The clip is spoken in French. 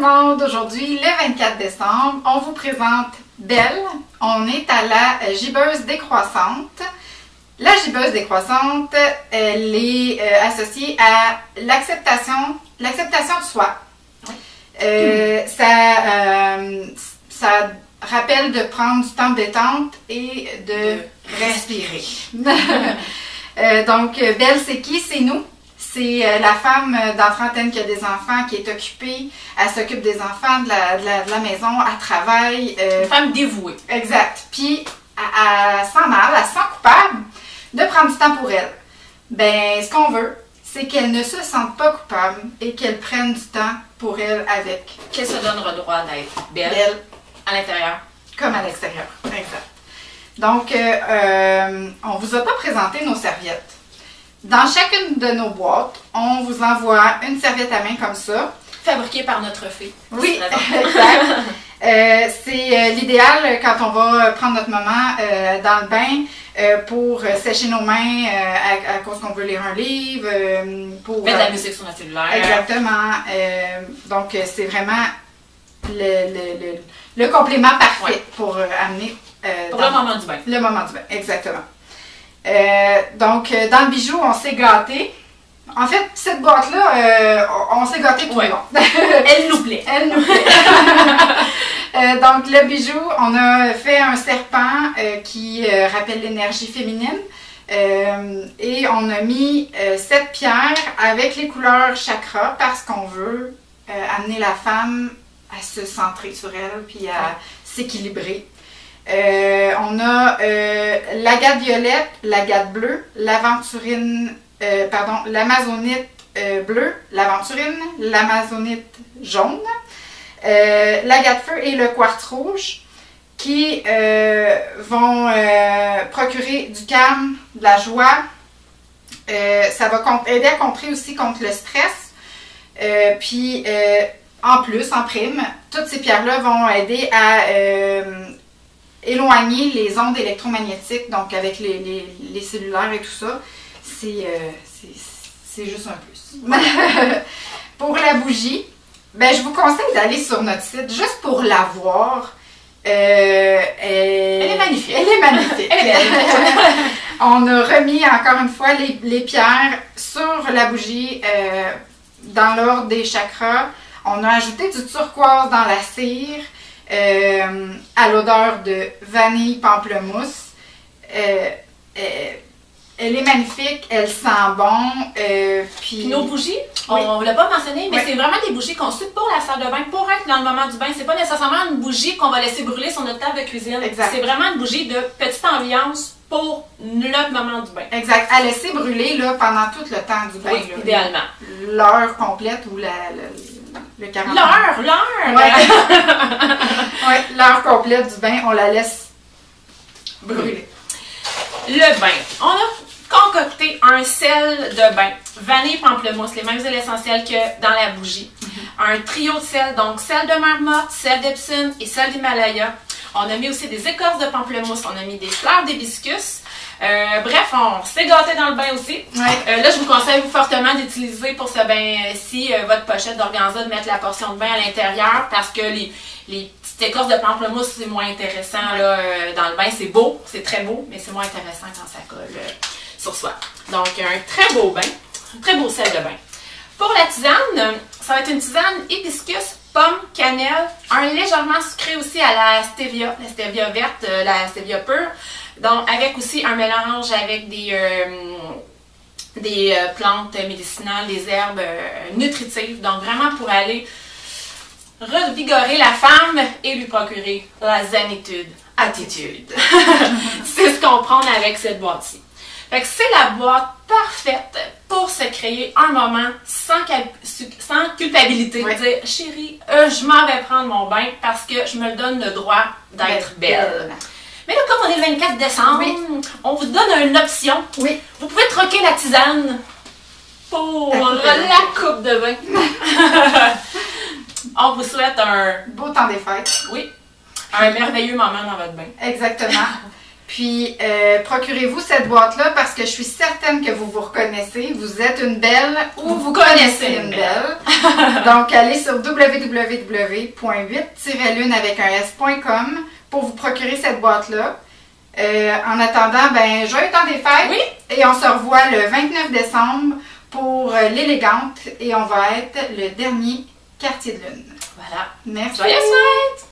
le monde! Aujourd'hui, le 24 décembre, on vous présente Belle. On est à la gibbeuse décroissante. La gibbeuse décroissante, elle est associée à l'acceptation de soi. Ça rappelle de prendre du temps de détente et de respirer. Donc, Belle, c'est qui? C'est nous. C'est la femme dans la trentaine qui a des enfants, qui est occupée. Elle s'occupe des enfants, de la maison, elle travaille. Une femme dévouée. Exact. Puis, elle sent mal, elle se sent coupable de prendre du temps pour elle. Ben, ce qu'on veut, c'est qu'elle ne se sente pas coupable et qu'elle prenne du temps pour elle avec. Qu'elle se donnera droit d'être belle à l'intérieur. Comme à l'extérieur. Exact. Donc, on vous a pas présenté nos serviettes. Dans chacune de nos boîtes, on vous envoie une serviette à main comme ça. Fabriquée par notre fille. Oui, exact. C'est l'idéal quand on va prendre notre moment dans le bain pour sécher nos mains à cause qu'on veut lire un livre. Pour mettre de la musique sur notre cellulaire. Exactement. Donc, c'est vraiment le complément parfait pour amener... pour le moment du bain. Le moment du bain, exactement. Donc, dans le bijou, on s'est gâté. En fait, cette boîte-là, on s'est gâté tout le long. Elle nous plaît. Elle nous plaît. Donc, le bijou, on a fait un serpent qui rappelle l'énergie féminine. Et on a mis 7 pierres avec les couleurs chakra parce qu'on veut amener la femme à se centrer sur elle puis à s'équilibrer. On a l'agate violette, l'agate bleue, l'aventurine, l'amazonite bleue, l'aventurine, l'amazonite jaune, l'agate feu et le quartz rouge qui vont procurer du calme, de la joie. Ça va aider à contrer aussi contre le stress. Puis en plus, en prime, toutes ces pierres-là vont aider à éloigner les ondes électromagnétiques, donc avec les cellulaires et tout ça. C'est juste un plus. Pour la bougie, ben, je vous conseille d'aller sur notre site juste pour la voir. Elle est magnifique. Elle est magnifique. Elle est belle. On a remis encore une fois les pierres sur la bougie dans l'ordre des chakras. On a ajouté du turquoise dans la cire. À l'odeur de vanille pamplemousse. Elle est magnifique, elle sent bon. Puis nos bougies, oui. On ne l'a pas mentionné, mais oui. C'est vraiment des bougies conçues pour la salle de bain, pour être dans le moment du bain. C'est pas nécessairement une bougie qu'on va laisser brûler sur notre table de cuisine. C'est vraiment une bougie de petite ambiance pour notre moment du bain. Exact. À laisser brûler là, pendant tout le temps du bain. Oui, là, idéalement. L'heure complète ou le 40 L'heure! Oui, l'heure complète du bain, on la laisse brûler. Le bain. On a concocté un sel de bain. Vanille, pamplemousse, les mêmes huiles essentielles que dans la bougie. Un trio de sel, donc sel de mer morte, sel d'Epsom et sel d'Himalaya. On a mis aussi des écorces de pamplemousse, on a mis des fleurs d'hibiscus. Bref, on s'est gâté dans le bain aussi. Là, je vous conseille fortement d'utiliser pour ce bain-ci votre pochette d'organza, de mettre la portion de bain à l'intérieur parce que les petites écorces de pamplemousse, c'est moins intéressant là, dans le bain. C'est beau, c'est très beau, mais c'est moins intéressant quand ça colle sur soi. Donc, un très beau bain, un très beau sel de bain. Pour la tisane, ça va être une tisane hibiscus, pomme, cannelle, un légèrement sucré aussi à la stevia verte, la stevia pure. Donc, avec aussi un mélange avec des plantes médicinales, des herbes nutritives. Donc, vraiment pour aller revigorer la femme et lui procurer la zénitude, attitude. C'est ce qu'on prend avec cette boîte-ci. Fait que c'est la boîte parfaite pour se créer un moment sans culpabilité. Dire, chérie, je m'en vais prendre mon bain parce que je me donne le droit d'être belle. Mais là, comme on est le 24 décembre, on vous donne une option. Oui. Vous pouvez troquer la tisane pour la coupe de vin. On vous souhaite un beau temps des fêtes. Oui. Un merveilleux moment dans votre bain. Exactement. Puis, procurez-vous cette boîte-là parce que je suis certaine que vous vous reconnaissez. Vous êtes une belle ou vous connaissez une belle. Donc, allez sur www.8-lune avec un s.com pour vous procurer cette boîte-là. En attendant, ben, joyeux temps des fêtes. Oui. Et on se revoit le 29 décembre pour l'élégante. Et on va être le dernier quartier de lune. Voilà. Merci. Joyeuses fêtes!